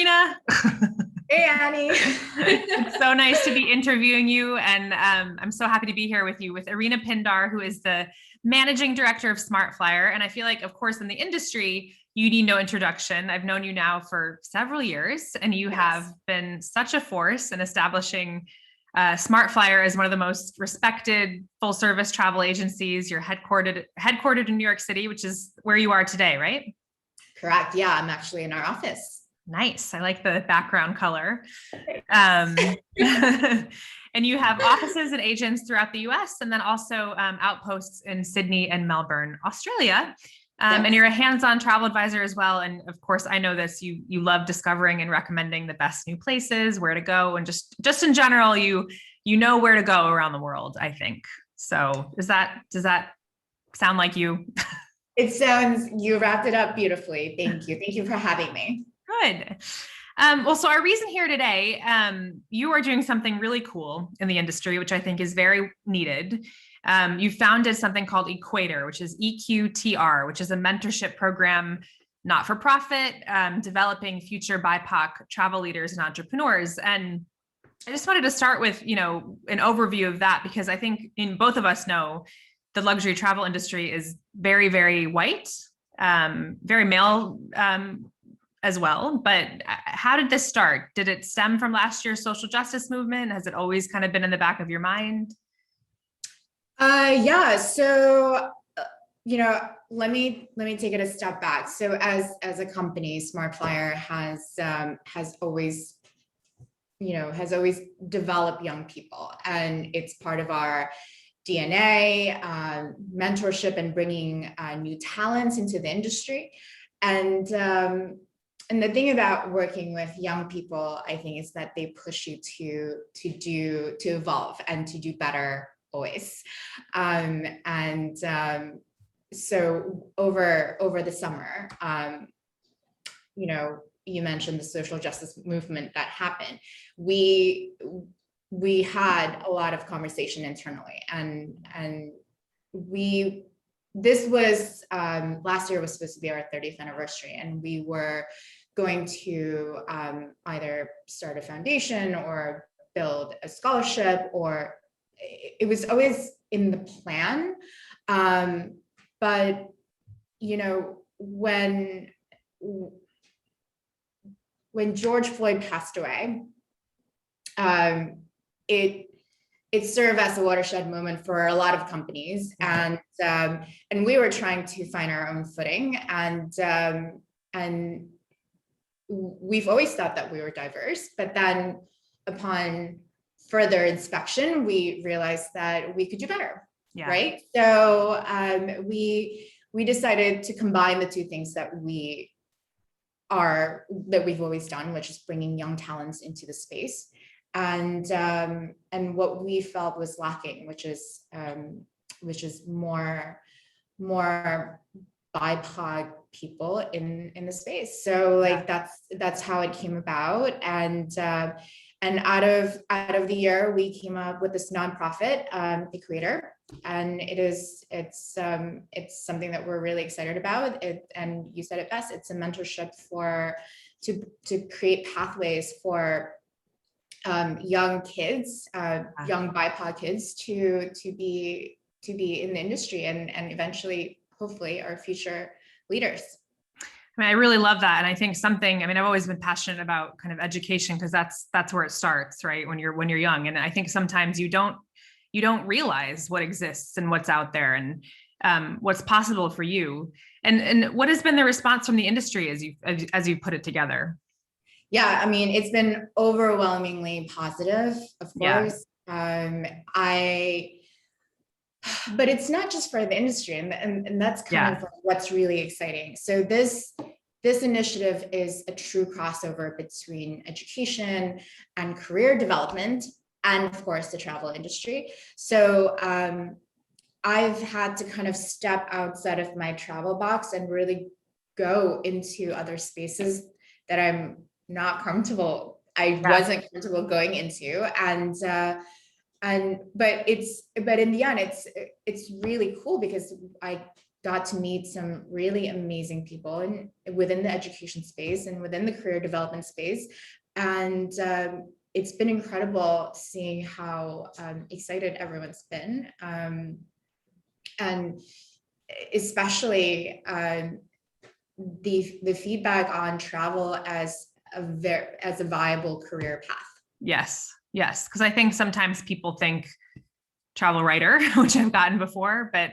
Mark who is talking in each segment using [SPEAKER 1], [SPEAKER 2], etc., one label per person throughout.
[SPEAKER 1] Erina.
[SPEAKER 2] Hey, Annie.
[SPEAKER 1] It's so nice to be interviewing you. And I'm so happy to be here with you with Erina Pindar, who is the managing director of SmartFlyer. And I feel like, of course, in the industry, you need no introduction. I've known you now for several years, and you have been such a force in establishing SmartFlyer as one of the most respected full service travel agencies. You're headquartered in New York City, which is where you are today, right?
[SPEAKER 2] Correct. Yeah, I'm actually in our office.
[SPEAKER 1] Nice. I like the background color. And you have offices and agents throughout the US, and then also outposts in Sydney and Melbourne, Australia. And you're a hands-on travel advisor as well. And of course, I know this, you love discovering and recommending the best new places, where to go, and just in general, you know where to go around the world, I think. So does that sound like you?
[SPEAKER 2] It sounds, you wrapped it up beautifully. Thank you. Thank you for having me.
[SPEAKER 1] Good. Well, so our reason here today, you are doing something really cool in the industry, which I think is very needed. You founded something called EQTR, which is EQTR, which is a mentorship program, not for profit, developing future BIPOC travel leaders and entrepreneurs. And I just wanted to start with, an overview of that, because I think both of us know the luxury travel industry is very, very white, very male as well. But how did this start? Did it stem from last year's social justice movement? Has it always kind of been in the back of your mind?
[SPEAKER 2] Yeah. So, let me take it a step back. So as a company, SmartFlyer has always developed young people, and it's part of our DNA, mentorship, and bringing new talents into the industry. And the thing about working with young people, I think, is that they push you to evolve and to do better always. So over the summer, you mentioned the social justice movement that happened. We had a lot of conversation internally, and this was last year was supposed to be our 30th anniversary, and we were going to either start a foundation or build a scholarship, or it was always in the plan. But when George Floyd passed away, it served as a watershed moment for a lot of companies, and we were trying to find our own footing, and we've always thought that we were diverse, but then upon further inspection, we realized that we could do better, right? So we decided to combine the two things that we've always done, which is bringing young talents into the space, and what we felt was lacking, which is more BIPOC people in the space. So that's how it came about. And out of the year, we came up with this nonprofit, EQTR, and it's something that we're really excited about. And you said it best. It's a mentorship to create pathways for young kids, young BIPOC kids to be in the industry and eventually, hopefully, our future leaders.
[SPEAKER 1] I mean, I really love that. And I think I've always been passionate about kind of education, because that's where it starts, right? When you're young. And I think sometimes you don't realize what exists and what's out there, and what's possible for you. And what has been the response from the industry as you put it together?
[SPEAKER 2] Yeah, I mean, it's been overwhelmingly positive, of course. But it's not just for the industry, and that's kind of what's really exciting. So this initiative is a true crossover between education and career development, and of course the travel industry. So I've had to kind of step outside of my travel box and really go into other spaces that I'm not comfortable. I wasn't comfortable going into, but in the end, it's really cool, because got to meet some really amazing people within the education space and within the career development space. And it's been incredible seeing how excited everyone's been. And especially the feedback on travel as a viable career path.
[SPEAKER 1] Yes. Because I think sometimes people think travel writer, which I've gotten before, but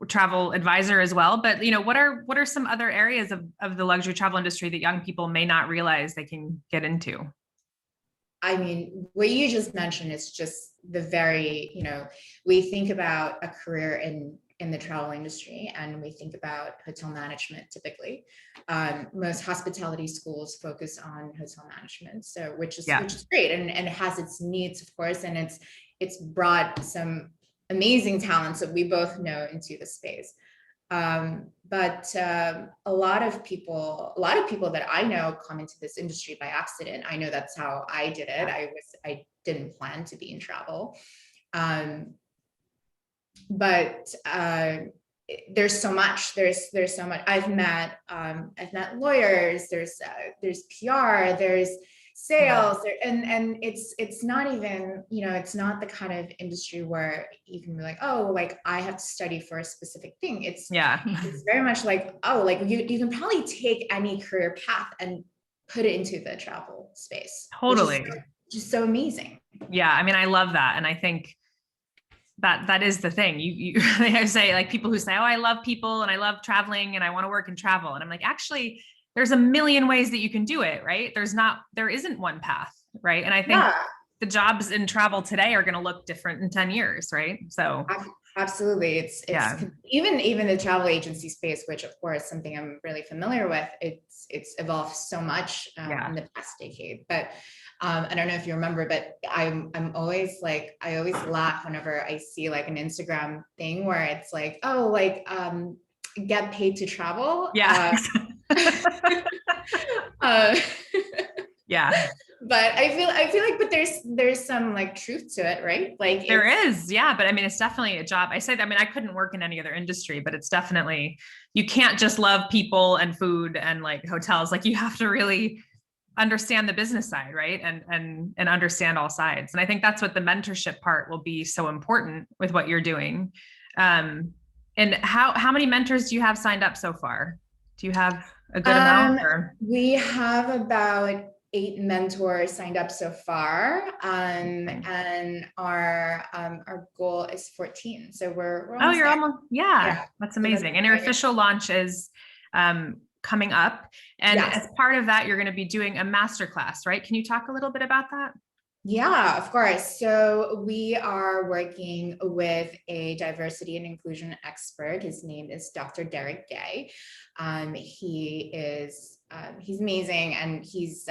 [SPEAKER 1] travel advisor as well. But what are some other areas of the luxury travel industry that young people may not realize they can get into?
[SPEAKER 2] I mean, what you just mentioned is just the very, we think about a career in the travel industry and we think about hotel management typically. Most hospitality schools focus on hotel management, so which is great, and it has its needs, of course, and it's brought some amazing talents that we both know into the space. But a lot of people that I know come into this industry by accident. I know that's how I did it. I didn't plan to be in travel. But there's so much. There's so much. I've met lawyers. There's PR. There's sales, and it's not even, it's not the kind of industry where you can be like, oh, like I have to study for a specific thing. It's very much like, oh, like you can probably take any career path and put it into the travel space.
[SPEAKER 1] Totally.
[SPEAKER 2] Just so amazing.
[SPEAKER 1] Yeah. I mean, I love that. And I think that is the thing. I say, like, people who say, oh, I love people and I love traveling and I want to work in travel. And I'm like, actually, there's a million ways that you can do it, right? There isn't one path, right? And I think the jobs in travel today are going to look different in 10 years, right? So
[SPEAKER 2] absolutely. It's even the travel agency space, which of course something I'm really familiar with. It's evolved so much in the past decade. But I don't know if you remember, but I'm always like, I always laugh whenever I see like an Instagram thing where it's like, oh, like get paid to travel.
[SPEAKER 1] Yeah.
[SPEAKER 2] Yeah. But I feel like, but there's some like truth to it, right? Like
[SPEAKER 1] there is, yeah. But I mean, it's definitely a job. I mean, I couldn't work in any other industry, but it's definitely, you can't just love people and food and like hotels. Like you have to really understand the business side, right? And understand all sides. And I think that's what the mentorship part will be so important with what you're doing. And how many mentors do you have signed up so far? Do you have a good amount? Or?
[SPEAKER 2] We have about 8 mentors signed up so far, and our goal is 14. So we're almost
[SPEAKER 1] you're there. Almost that's amazing. And your official launch is coming up, and as part of that, you're going to be doing a masterclass, right? Can you talk a little bit about that?
[SPEAKER 2] Yeah, of course. So we are working with a diversity and inclusion expert. His name is Dr. Derek Gay. He's amazing, and he's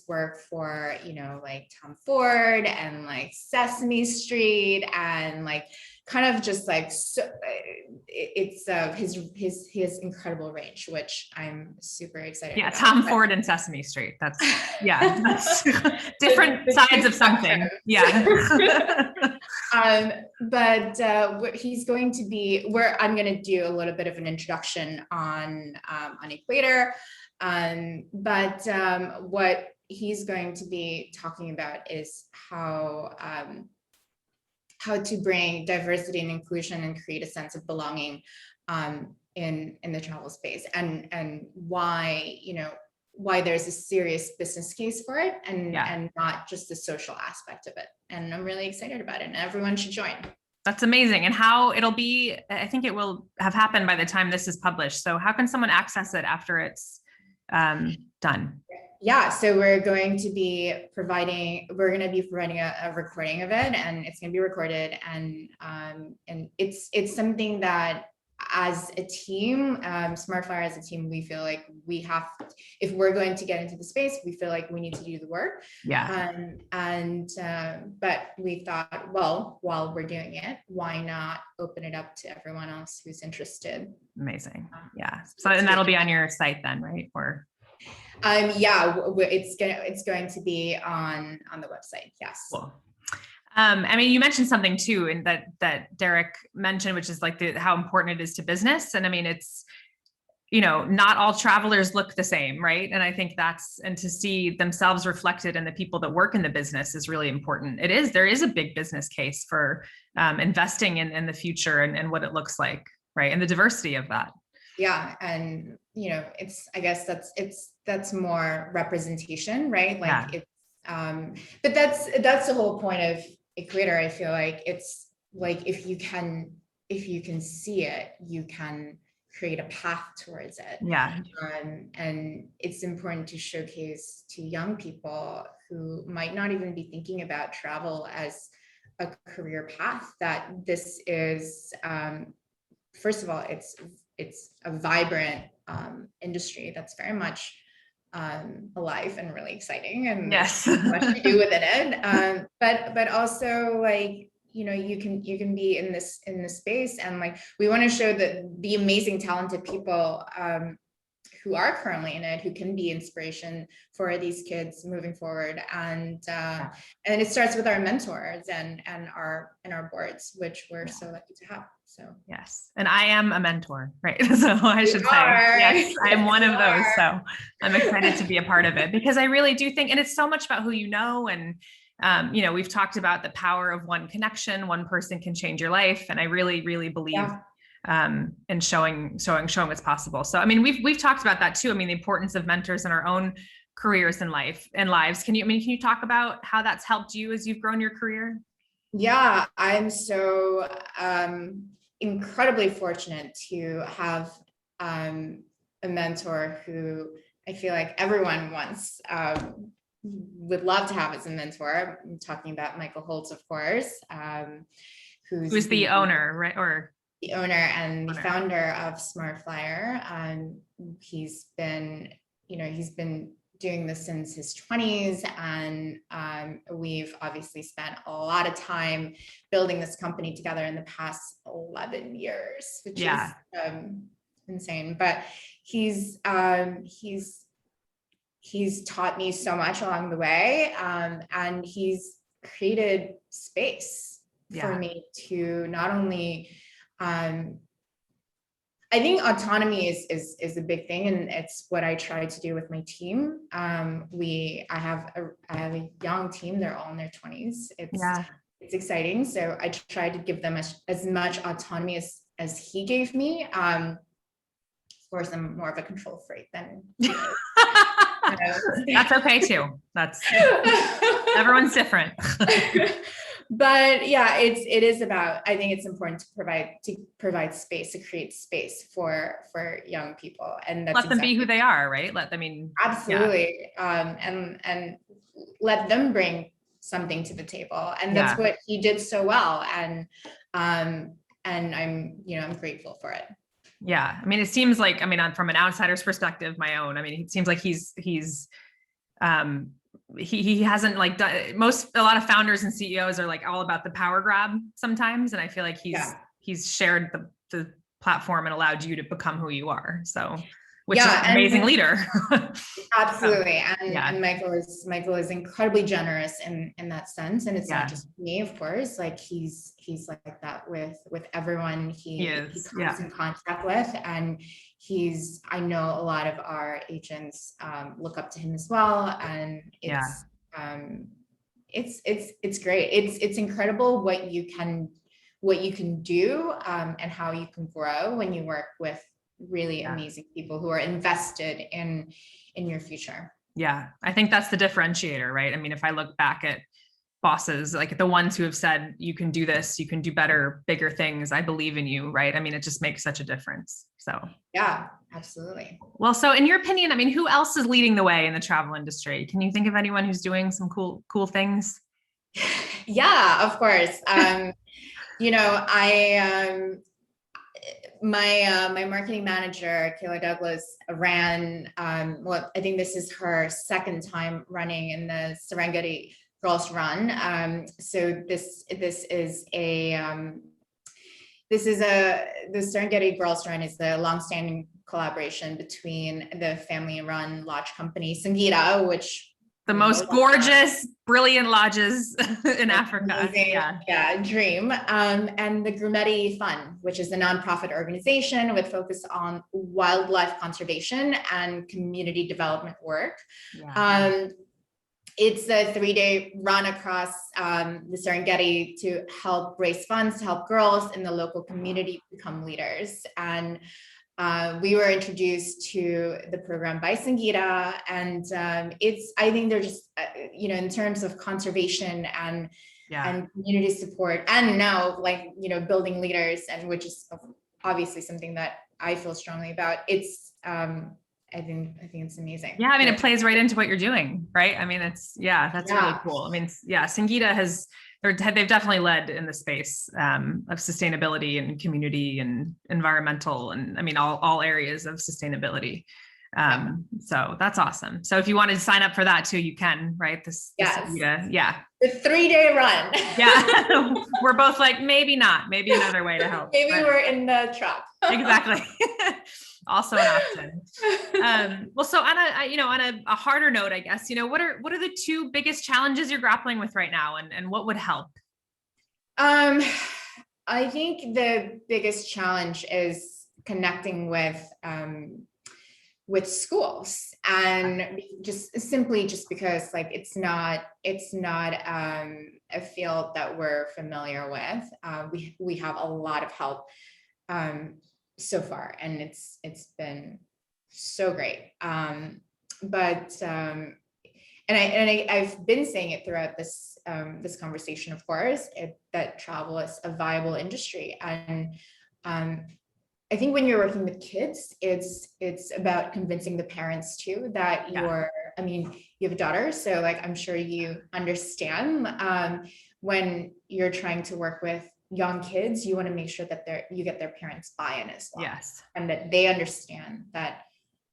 [SPEAKER 2] worked for, like Tom Ford and like Sesame Street and like kind of just like, so it's his incredible range, which I'm super excited about.
[SPEAKER 1] Tom Ford and Sesame Street. That's different sides of something.
[SPEAKER 2] But he's going to be I'm going to do a little bit of an introduction on Equator. But what he's going to be talking about is how to bring diversity and inclusion and create a sense of belonging in the travel space, and why there's a serious business case for it, and not just the social aspect of it. And I'm really excited about it, and everyone should join.
[SPEAKER 1] That's amazing. And how it'll be, I think it will have happened by the time this is published. So how can someone access it after it's done?
[SPEAKER 2] Yeah, so we're going to be providing a recording of it, and it's going to be recorded, and it's something that, as a team, SmartFlyer as a team, we feel like we have, if we're going to get into the space, we feel like we need to do the work. But we thought, well, while we're doing it, why not open it up to everyone else who's interested?
[SPEAKER 1] Amazing. So, and that'll be on your site then, right? Or
[SPEAKER 2] it's going to be on the website. Yes.
[SPEAKER 1] Cool. I mean, you mentioned something too, and that Derek mentioned, which is like how important it is to business. And I mean, it's, not all travelers look the same, right? And I think and to see themselves reflected in the people that work in the business is really important. There is a big business case for investing in the future and what it looks like, right? And the diversity of that.
[SPEAKER 2] Yeah. And, I guess that's more representation, right? Like but that's the whole point of Equator. I feel like it's like, if you can see it, you can create a path towards it.
[SPEAKER 1] Yeah.
[SPEAKER 2] And it's important to showcase to young people who might not even be thinking about travel as a career path that this is, first of all, it's a vibrant industry that's very much alive and really exciting, and
[SPEAKER 1] yes,
[SPEAKER 2] much to do within it. But also, like, you can be in this space, and like, we want to show that the amazing talented people who are currently in it, who can be inspiration for these kids moving forward. And it starts with our mentors and our boards, which we're so lucky to have. So
[SPEAKER 1] yes, and I am a mentor, right? So I should say, yes, I am one of those. So I'm excited to be a part of it, because I really do think, and it's so much about who you know, and we've talked about the power of one connection. One person can change your life, and I really, really believe and showing what's possible. So, I mean, we've talked about that too. I mean, the importance of mentors in our own careers and lives. Can you talk about how that's helped you as you've grown your career?
[SPEAKER 2] Yeah, I'm so incredibly fortunate to have a mentor who I feel like everyone wants, would love to have as a mentor. I'm talking about Michael Holtz, of course, who's
[SPEAKER 1] the owner, right? Or
[SPEAKER 2] the owner and the founder of SmartFlyer. He's been doing this since his 20s, and we've obviously spent a lot of time building this company together in the past 11 years, which is insane. But he's taught me so much along the way, and he's created space for me to not only I think autonomy is a big thing, and it's what I try to do with my team. I have a young team; they're all in their 20s. It's exciting, so I try to give them as much autonomy as he gave me. Of course, I'm more of a control freak than he is.
[SPEAKER 1] That's okay too. That's everyone's different.
[SPEAKER 2] But yeah, it is about, I think it's important to provide space, to create space for young people, and that's
[SPEAKER 1] let them be who they are, right?
[SPEAKER 2] Absolutely. And let them bring something to the table, and that's what he did so well, and I'm grateful for it.
[SPEAKER 1] Yeah, I mean, it seems like, from an outsider's perspective, my own, it seems like he hasn't done a lot of founders and CEOs are all about the power grab sometimes. And I feel like he's shared the platform and allowed you to become who you are. So, which is an amazing leader.
[SPEAKER 2] Absolutely. And Michael is incredibly generous in that sense. And it's not just me, of course, he's like that with everyone he comes in contact with. And I know a lot of our agents look up to him as well. And it's great. It's incredible what you can do and how you can grow when you work with really amazing people who are invested in your future.
[SPEAKER 1] Yeah, I think that's the differentiator, right? If I look back at bosses, like the ones who have said, you can do this, you can do better, bigger things, I believe in you, right? It just makes such a difference. So
[SPEAKER 2] yeah, absolutely.
[SPEAKER 1] Well, so in your opinion, who else is leading the way in the travel industry? Can you think of anyone who's doing some cool things?
[SPEAKER 2] Yeah, of course. My marketing manager, Kayla Douglas, ran, I think this is her second time running in the Serengeti Girls Run. So the Serengeti Girls Run is the longstanding collaboration between the family-run lodge company Sangita, which
[SPEAKER 1] The most gorgeous, brilliant lodges in Africa.
[SPEAKER 2] Amazing, yeah, dream. And the Grumeti Fund, which is a nonprofit organization with focus on wildlife conservation and community development work. Yeah. It's a 3-day run across the Serengeti to help raise funds to help girls in the local community become leaders. And we were introduced to the program by Sangeeta, and I think they're just, in terms of conservation and community support, and now building leaders, and which is obviously something that I feel strongly about. It's, I think it's amazing.
[SPEAKER 1] Yeah, I mean, it plays right into what you're doing, right? I mean, that's really cool. I mean, Sangeeta they've definitely led in the space of sustainability and community and environmental, and I mean, all areas of sustainability. So that's awesome. So if you wanted to sign up for that too, you can, right? Sangeeta,
[SPEAKER 2] the 3-day run.
[SPEAKER 1] Yeah. We're both like, maybe not, maybe another way to help.
[SPEAKER 2] Maybe we're in the truck.
[SPEAKER 1] Exactly. Also an option. Well, so on a harder note, I guess, what are the 2 biggest challenges you're grappling with right now, and what would help?
[SPEAKER 2] I think the biggest challenge is connecting with schools, and just because it's not a field that we're familiar with. We have a lot of help so far, and it's been so great. But I've been saying it throughout this conversation, of course, that travel is a viable industry. And I think when you're working with kids, it's about convincing the parents too that you have a daughter, so I'm sure you understand, when you're trying to work with young kids, you want to make sure that you get their parents' buy-in as well.
[SPEAKER 1] Yes.
[SPEAKER 2] And that they understand that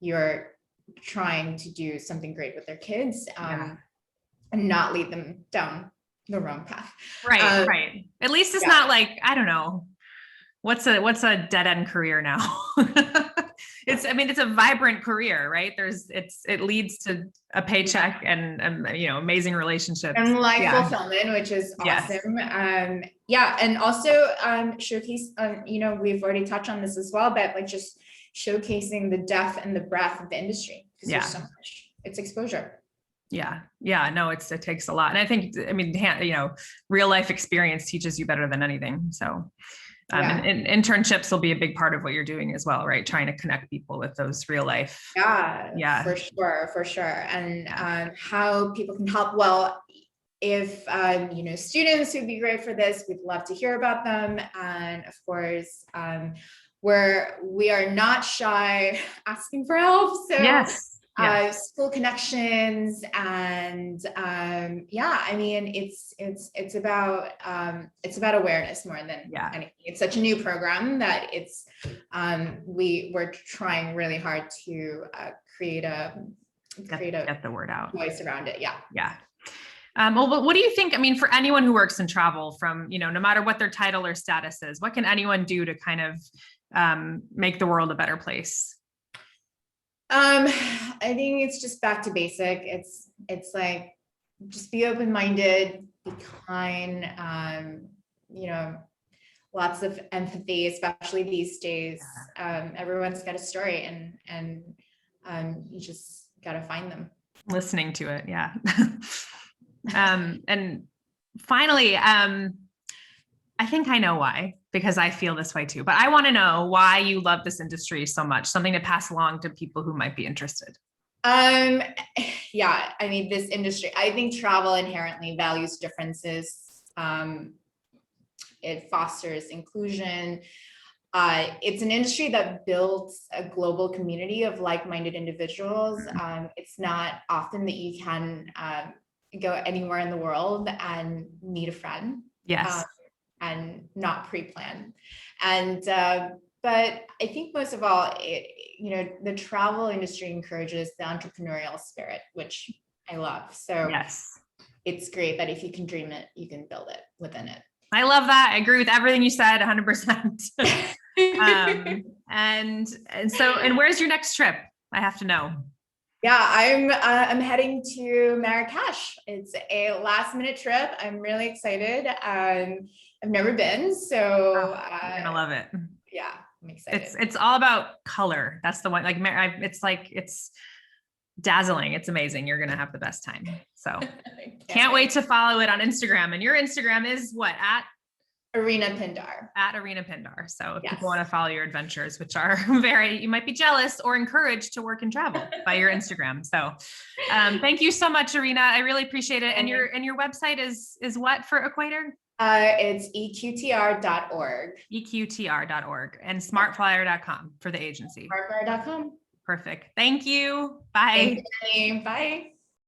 [SPEAKER 2] you're trying to do something great with their kids, and not lead them down the wrong path.
[SPEAKER 1] Right. Right. At least it's not I don't know, what's a dead end career now? It's a vibrant career, right? It leads to a paycheck and amazing relationships
[SPEAKER 2] and life fulfillment, which is awesome. Yes. And also showcase, we've already touched on this as well, but just showcasing the depth and the breadth of the industry, because there's so much. It's exposure.
[SPEAKER 1] Yeah. No, it takes a lot. And I think, real life experience teaches you better than anything. So and internships will be a big part of what you're doing as well, right? Trying to connect people with those real life.
[SPEAKER 2] Yeah, for sure. And how people can help. Well, if, students who'd be great for this, we'd love to hear about them. And of course, we are not shy asking for help. So
[SPEAKER 1] yes.
[SPEAKER 2] School connections, and it's about awareness more than anything. It's such a new program that we're trying really hard to create
[SPEAKER 1] get the word out,
[SPEAKER 2] voice around it.
[SPEAKER 1] Well, what do you think? For anyone who works in travel, from no matter what their title or status is, what can anyone do to kind of make the world a better place?
[SPEAKER 2] I think it's just back to basic. It's just be open-minded, be kind, lots of empathy, especially these days. Everyone's got a story, and you just got to find them.
[SPEAKER 1] Listening to it. Yeah. And finally, I think I know why, because I feel this way too, but I want to know why you love this industry so much, something to pass along to people who might be interested.
[SPEAKER 2] This industry, I think travel inherently values differences. It fosters inclusion. It's an industry that builds a global community of like-minded individuals. It's not often that you can go anywhere in the world and meet a friend.
[SPEAKER 1] Yes.
[SPEAKER 2] And not pre-plan. And, but I think most of all, the travel industry encourages the entrepreneurial spirit, which I love. So
[SPEAKER 1] yes,
[SPEAKER 2] it's great that if you can dream it, you can build it within it.
[SPEAKER 1] I love that. I agree with everything you said 100%. And where's your next trip? I have to know.
[SPEAKER 2] Yeah, I'm heading to Marrakesh. It's a last minute trip. I'm really excited. I've never been, so
[SPEAKER 1] You're gonna love it.
[SPEAKER 2] yeah, I'm excited.
[SPEAKER 1] It's all about color. That's the one. Like it's dazzling. It's amazing. You're gonna have the best time. So can't wait to follow it on Instagram. And your Instagram is what, at
[SPEAKER 2] Erina Pindar.
[SPEAKER 1] At Erina Pindar. So if
[SPEAKER 2] Yes.
[SPEAKER 1] people want to follow your adventures, which are you might be jealous or encouraged to work and travel by your Instagram. So thank you so much, Erina. I really appreciate it. And your website is what for Equator?
[SPEAKER 2] It's EQTR.org.
[SPEAKER 1] EQTR.org and SmartFlyer.com for the agency.
[SPEAKER 2] SmartFlyer.com.
[SPEAKER 1] Perfect. Thank you. Bye.
[SPEAKER 2] Thank you, Jenny. Bye.